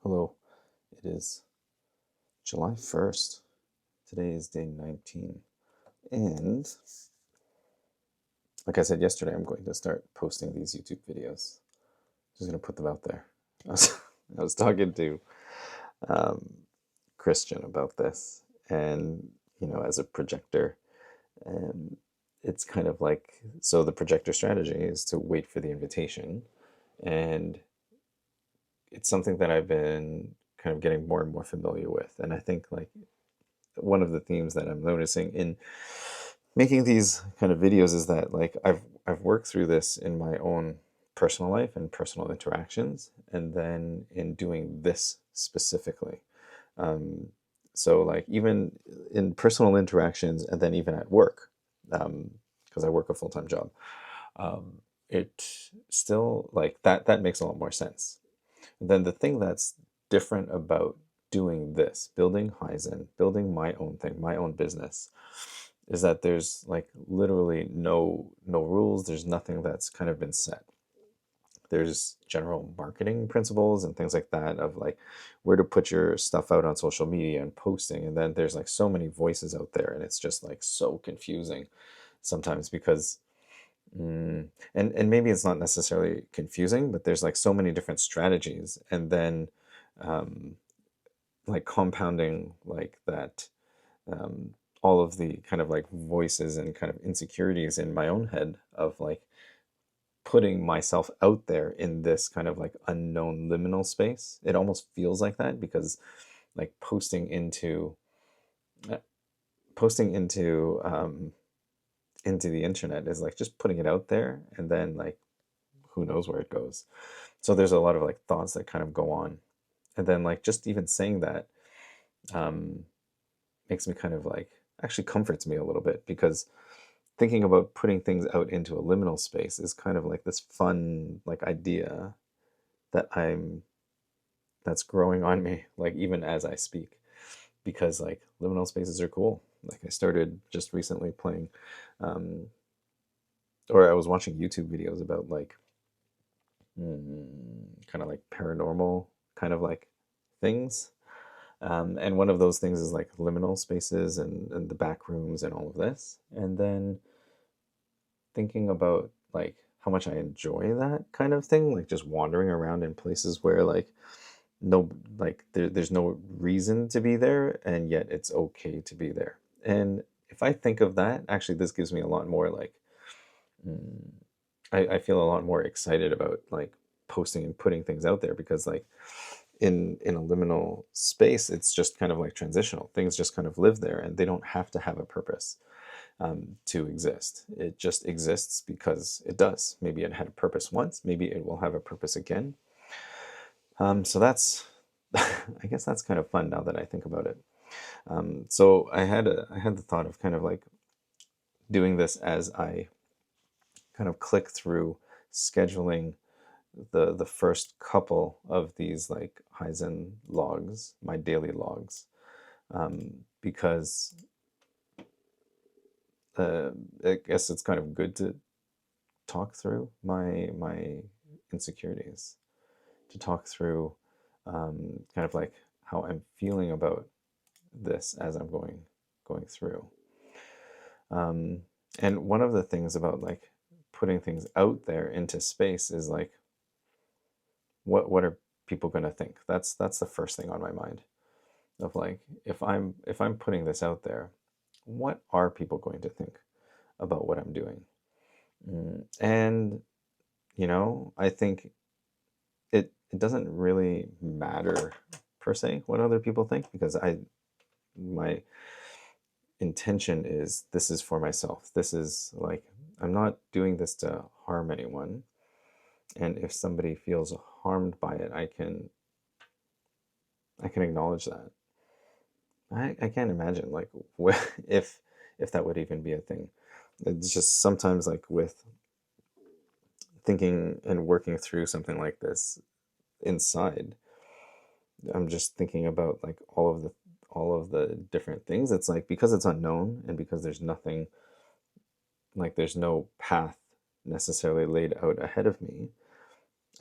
Hello, it is July 1st. Today is day 19. And like I said yesterday, I'm going to start posting these YouTube videos. Just going to put them out there. I was talking to um, Christian about this, and as a projector, and it's kind of like, so the projector strategy is to wait for the invitation, and it's something that I've been kind of getting more and more familiar with. And I think like one of the themes that I'm noticing in making these kind of videos is that like I've worked through this in my own personal life and personal interactions, and then in doing this specifically. Um, so like even in personal interactions, and then even at work, because I work a full-time job, it still like that makes a lot more sense. Then the thing that's different about doing this, building Haizhen, building my own thing, my own business, is that there's like literally no rules. There's nothing that's kind of been set. There's general marketing principles and things like that of like where to put your stuff out on social media and posting. And then there's like so many voices out there, and it's just like so confusing sometimes because and maybe it's not necessarily confusing, but there's like so many different strategies, and then um, like compounding like that, all of the kind of like voices and kind of insecurities in my own head of like putting myself out there in this kind of like unknown liminal space. It almost feels like that because like uh, posting into the internet is like just putting it out there, and then like who knows where it goes. So there's a lot of like thoughts that kind of go on, and then like just even saying that um, makes me kind of like actually comforts me a little bit, because thinking about putting things out into a liminal space is kind of like this fun like idea that that's growing on me, like even as I speak, because like liminal spaces are cool. Like I started just recently playing, um, or I was watching YouTube videos about like kind of like paranormal kind of like things. And one of those things is like liminal spaces and the back rooms and all of this. And then thinking about like how much I enjoy that kind of thing, like just wandering around in places where like no, like there's no reason to be there, and yet it's okay to be there. And if I think of that, actually, this gives me a lot more like, mm, I feel a lot more excited about like posting and putting things out there, because like in a liminal space, it's just kind of like transitional. Things just kind of live there, and they don't have to have a purpose to exist. It just exists because it does. Maybe it had a purpose once, maybe it will have a purpose again. So that's, I guess that's kind of fun now that I think about it. So I had the thought of kind of like doing this as I kind of click through scheduling the first couple of these like Heizen logs, my daily logs, because I guess it's kind of good to talk through my insecurities, to talk through kind of like how I'm feeling about this as I'm going through. Um, and one of the things about like putting things out there into space is like, what are people going to think? That's the first thing on my mind, of like, if I'm putting this out there, what are people going to think about what I'm doing? And I think it doesn't really matter per se what other people think, because my intention is this is for myself. This is like, I'm not doing this to harm anyone. And if somebody feels harmed by it, I can acknowledge that. I can't imagine like if if that would even be a thing. It's just sometimes like with thinking and working through something like this inside, I'm just thinking about like all of the different things. It's like, because it's unknown, and because there's nothing, like there's no path necessarily laid out ahead of me,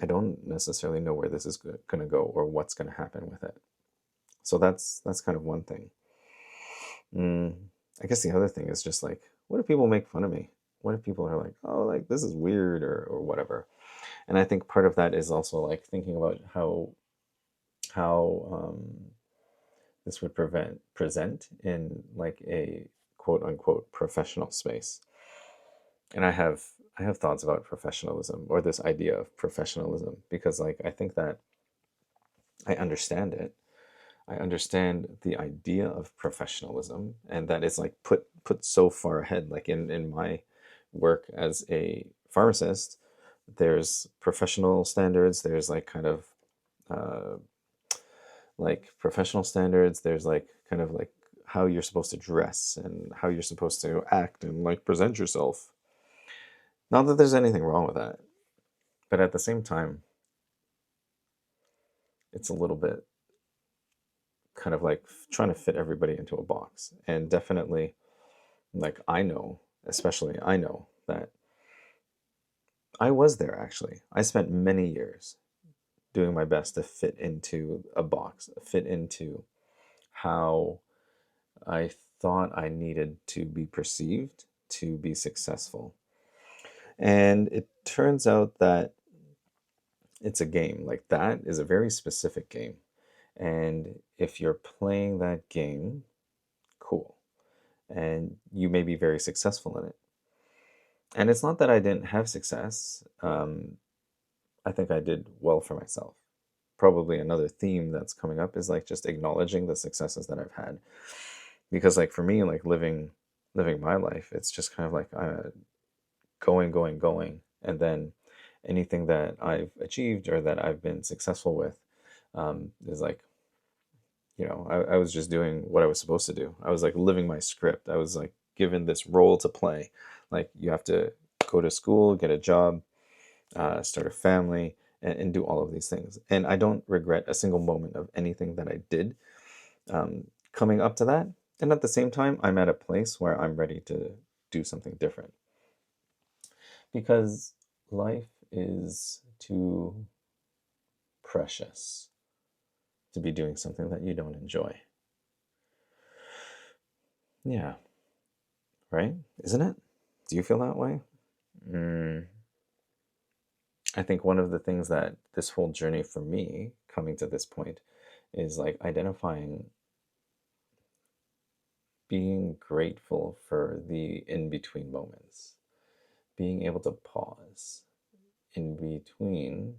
I don't necessarily know where this is going to go or what's going to happen with it. So that's kind of one thing. I guess the other thing is just like, what if people make fun of me? What if people are like, oh, like this is weird or whatever? And I think part of that is also like thinking about how this would present in like a quote unquote professional space. And I have thoughts about professionalism, or this idea of professionalism, because like I think that I understand it. I understand the idea of professionalism, and that it's like put so far ahead. Like in my work as a pharmacist, there's professional standards. There's like kind of uh, like professional standards. There's like kind of like how you're supposed to dress and how you're supposed to act and like present yourself. Not that there's anything wrong with that, but at the same time, it's a little bit kind of like trying to fit everybody into a box. And definitely, like I know, especially I know that I was there actually. I spent many years doing my best to fit into a box, fit into how I thought I needed to be perceived to be successful. And it turns out that it's a game. Like that is a very specific game. And if you're playing that game, cool. And you may be very successful in it. And it's not that I didn't have success. I think I did well for myself. Probably another theme that's coming up is like just acknowledging the successes that I've had. Because like for me, like living my life, it's just kind of like going, and then anything that I've achieved or that I've been successful with is like, I was just doing what I was supposed to do. I was like living my script. I was like given this role to play. Like you have to go to school, get a job, start a family, and do all of these things. And I don't regret a single moment of anything that I did coming up to that. And at the same time, I'm at a place where I'm ready to do something different. Because life is too precious to be doing something that you don't enjoy. Yeah, right? Isn't it? Do you feel that way? I think one of the things that this whole journey for me coming to this point is like identifying being grateful for the in between moments, being able to pause in between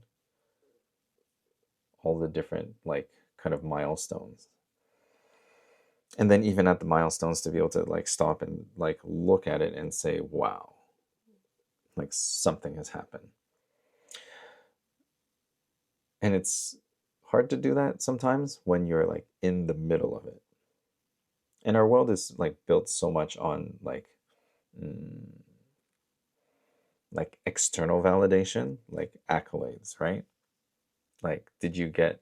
all the different, like, kind of milestones. And then, even at the milestones, to be able to, like, stop and, like, look at it and say, wow, like, something has happened. And it's hard to do that sometimes when you're, like, in the middle of it. And our world is, like, built so much on, mm, like external validation, like accolades, right? Like, did you get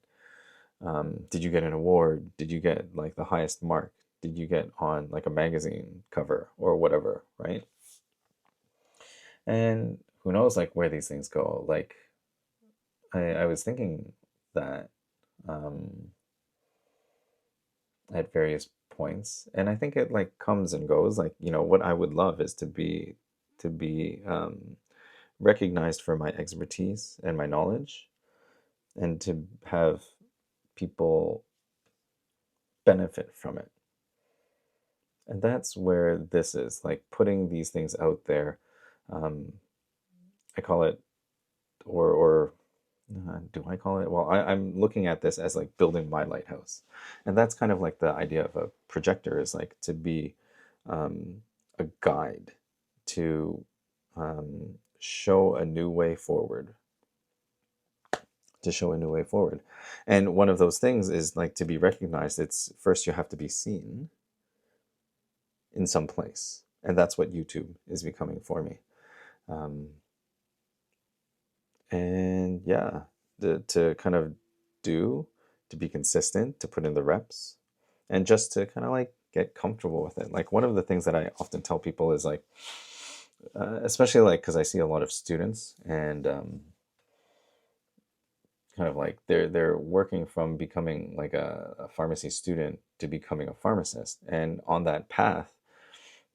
an award? Did you get like the highest mark? Did you get on like a magazine cover or whatever, right? And who knows like where these things go? Like, I was thinking that um, at various points, and I think it like comes and goes. Like, what I would love is to be recognized for my expertise and my knowledge, and to have people benefit from it. And that's where this is like putting these things out there. Um, I call it, or do I call it? Well, I'm looking at this as like building my lighthouse. And that's kind of like the idea of a projector, is like to be a guide to show a new way forward. To show a new way forward. And one of those things is like to be recognized. It's first you have to be seen in some place. And that's what YouTube is becoming for me. Um, and yeah, to kind of to be consistent, to put in the reps, and just to kind of like get comfortable with it. Like one of the things that I often tell people is like, especially like because I see a lot of students, and kind of like they're working from becoming like a pharmacy student to becoming a pharmacist. And on that path,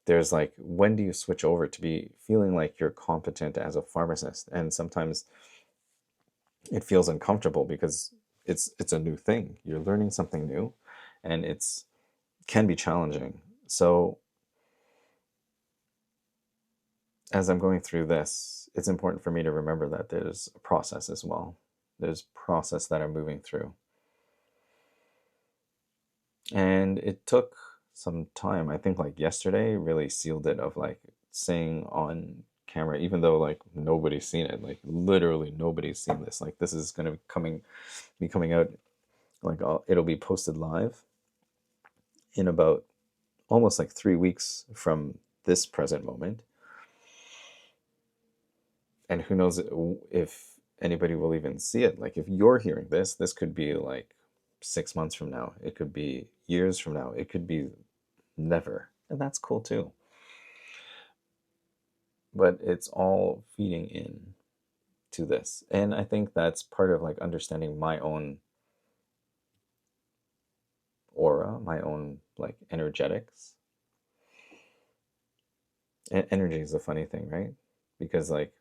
there's like, when do you switch over to be feeling like you're competent as a pharmacist? And sometimes it feels uncomfortable because it's a new thing. You're learning something new, and it's can be challenging. So as I'm going through this, it's important for me to remember that there's a process as well. There's process that I'm moving through. And it took some time. I think like yesterday really sealed it, of like saying on camera, even though like nobody's seen it, like literally nobody's seen this. Like this is gonna be coming out, like it'll be posted live in about almost like 3 weeks from this present moment. And who knows if anybody will even see it. Like if you're hearing this, this could be like 6 months from now. It could be years from now. It could be never. And that's cool too. But it's all feeding in to this. And I think that's part of like understanding my own aura, my own like energetics. And energy is a funny thing, right? Because like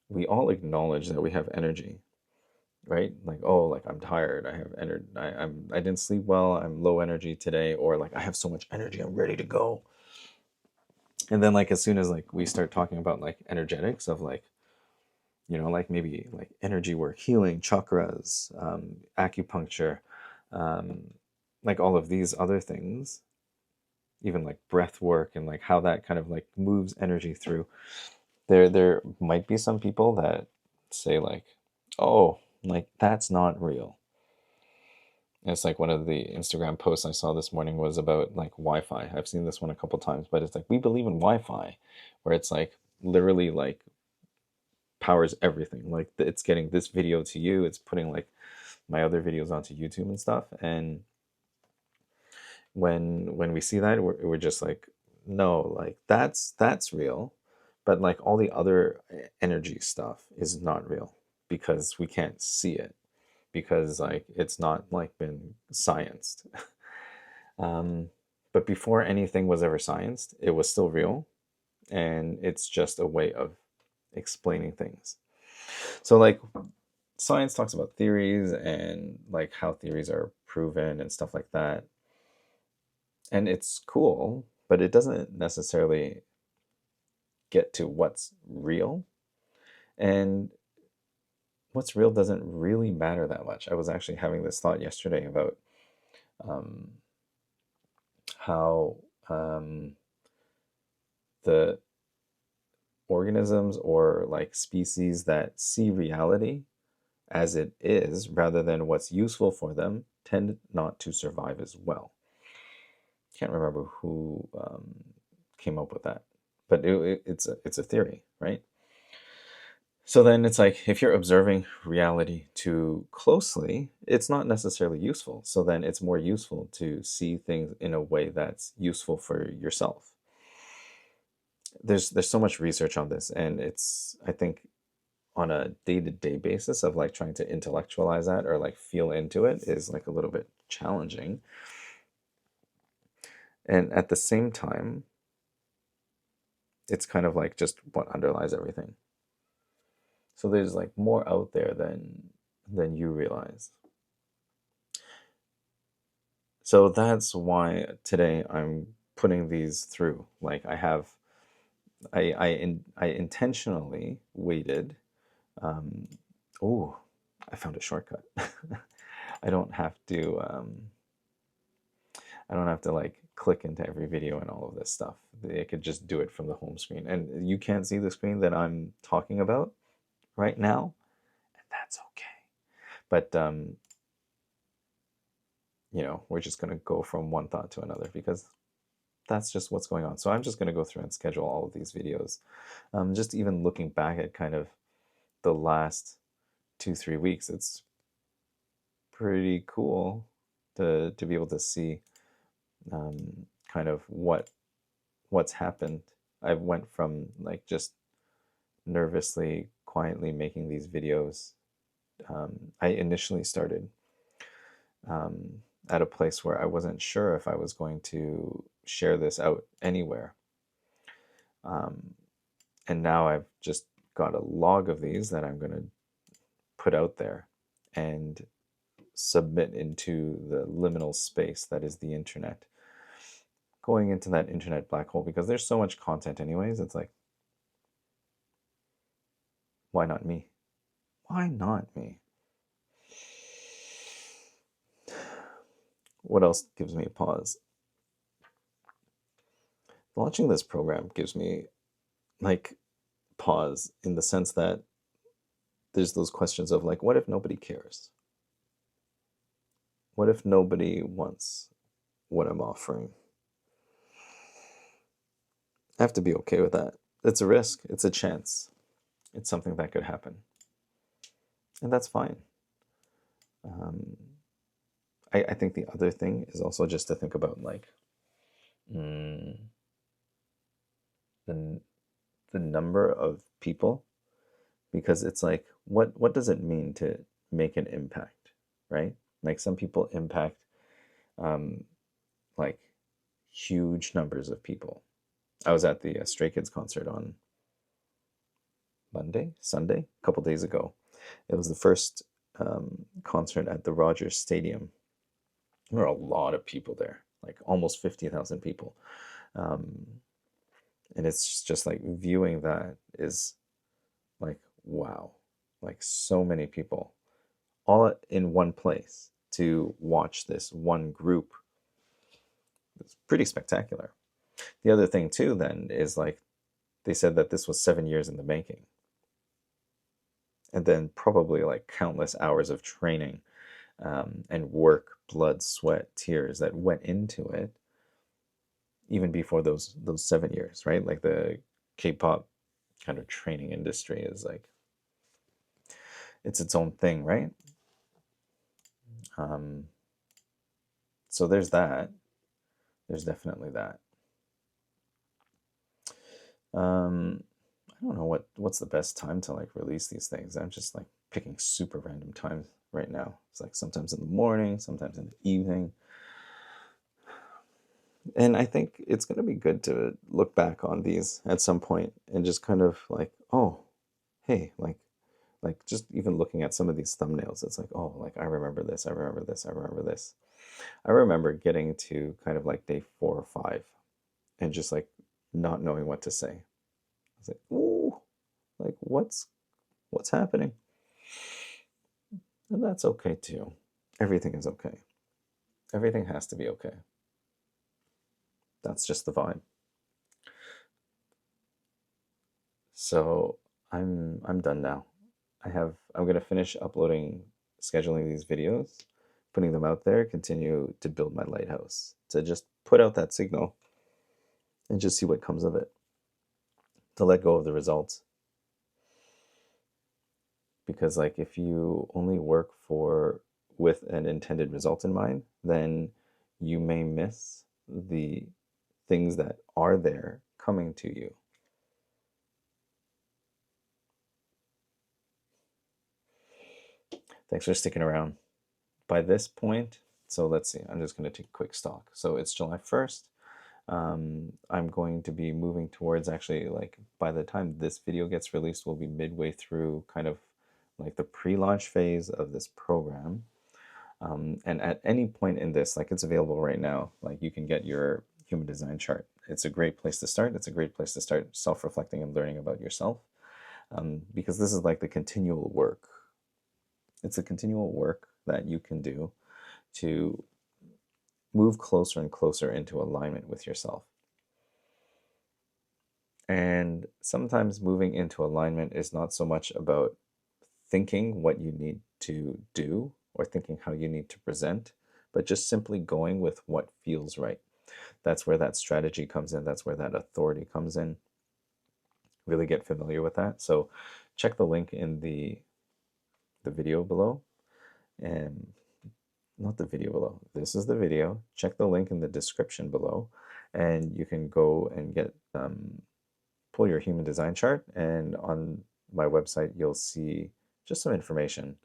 we all acknowledge that we have energy, right? Like, oh, like I'm tired, I have energy, I didn't sleep well, I'm low energy today, or like I have so much energy, I'm ready to go. And then like as soon as like we start talking about like energetics of like, like maybe like energy work, healing, chakras, acupuncture, um, like all of these other things, even like breath work and like how that kind of like moves energy through. There might be some people that say like, oh, like that's not real. And it's like one of the Instagram posts I saw this morning was about like Wi-Fi. I've seen this one a couple times, but it's like, we believe in Wi-Fi, where it's like literally like powers everything. Like it's getting this video to you, it's putting like my other videos onto YouTube and stuff. And when we see that, we're just like, no, like that's real, but like all the other energy stuff is not real because we can't see it, because like it's not like been scienced. But before anything was ever scienced, it was still real, and it's just a way of explaining things. So like science talks about theories and like how theories are proven and stuff like that. And it's cool, but it doesn't necessarily get to what's real. And what's real doesn't really matter that much. I was actually having this thought yesterday about um, how the organisms or like species that see reality as it is rather than what's useful for them tend not to survive as well. Can't remember who came up with that, but it's a theory, right? So then it's like if you're observing reality too closely, it's not necessarily useful. So then it's more useful to see things in a way that's useful for yourself. There's so much research on this, and it's, I think, on a day-to-day basis of like trying to intellectualize that or like feel into it is like a little bit challenging. And at the same time, it's kind of like just what underlies everything. So there's like more out there than you realize. So that's why today I'm putting these through. Like I intentionally waited. Um, oh, I found a shortcut. I don't have to. I don't have to like click into every video and all of this stuff. I could just do it from the home screen, and you can't see the screen that I'm talking about right now, and that's okay. But we're just gonna go from one thought to another because that's just what's going on. So I'm just gonna go through and schedule all of these videos. Just even looking back at kind of the last 2-3 weeks, it's pretty cool to be able to see kind of what's happened. I went from like just nervously, quietly making these videos I initially started at a place where I wasn't sure if I was going to share this out anywhere. And now I've just got a log of these that I'm going to put out there and submit into the liminal space that is the internet. Going into that internet black hole, because there's so much content anyways, it's like, why not me? Why not me? What else gives me a pause? Launching this program gives me like pause in the sense that there's those questions of like, what if nobody cares? What if nobody wants what I'm offering? I have to be okay with that. It's a risk, it's a chance, it's something that could happen. And that's fine. I think the other thing is also just to think about like the number of people, because it's like what does it mean to make an impact, right? Like some people impact like huge numbers of people. I was at the Stray Kids concert on Sunday, a couple days ago. It was the first concert at the Rogers Stadium. There were a lot of people there, like almost 50,000 people. And it's just like viewing that is like, wow, like so many people all in one place to watch this one group. It's pretty spectacular. The other thing too then is like they said that this was 7 years in the making. And then probably like countless hours of training and work, blood, sweat, tears that went into it even before those 7 years, right? Like the K-pop kind of training industry is like it's its own thing, right? So there's that. There's definitely that. I don't know what's the best time to like release these things. I'm just like picking super random times right now. It's like sometimes in the morning, sometimes in the evening. And I think it's going to be good to look back on these at some point and just kind of like, oh, hey, like just even looking at some of these thumbnails, it's like, oh, like I remember this, I remember this, I remember this. I remember getting to kind of like day 4 or 5 and just like not knowing what to say. I was like, ooh, like what's happening? And that's okay too. Everything is okay. Everything has to be okay. That's just the vibe. So I'm done now. I'm gonna finish uploading, scheduling these videos, putting them out there, continue to build my lighthouse, to just put out that signal and just see what comes of it. To let go of the results. Because like if you only work with an intended result in mind, then you may miss the things that are there coming to you. Thanks for sticking around. By this point, so let's see, I'm just going to take a quick stock. So it's July 1st. I'm going to be moving towards actually, like, by the time this video gets released, we'll be midway through kind of like the pre-launch phase of this program. And at any point in this, like it's available right now, like you can get your human design chart. It's a great place to start. It's a great place to start self-reflecting and learning about yourself, because this is like the continual work. It's a continual work that you can do to move closer and closer into alignment with yourself. And sometimes moving into alignment is not so much about thinking what you need to do or thinking how you need to present, but just simply going with what feels right. That's where that strategy comes in. That's where that authority comes in. Really get familiar with that. So check the link in the video below. And not the video below. This is the video. Check the link in the description below, and you can go and get pull your human design chart. And on my website, you'll see just some information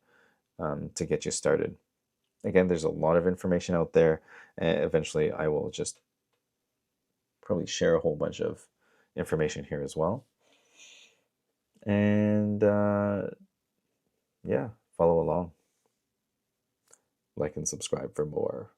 to get you started. Again, there's a lot of information out there, and eventually I will just probably share a whole bunch of information here as well. And yeah, follow along. Like and subscribe for more.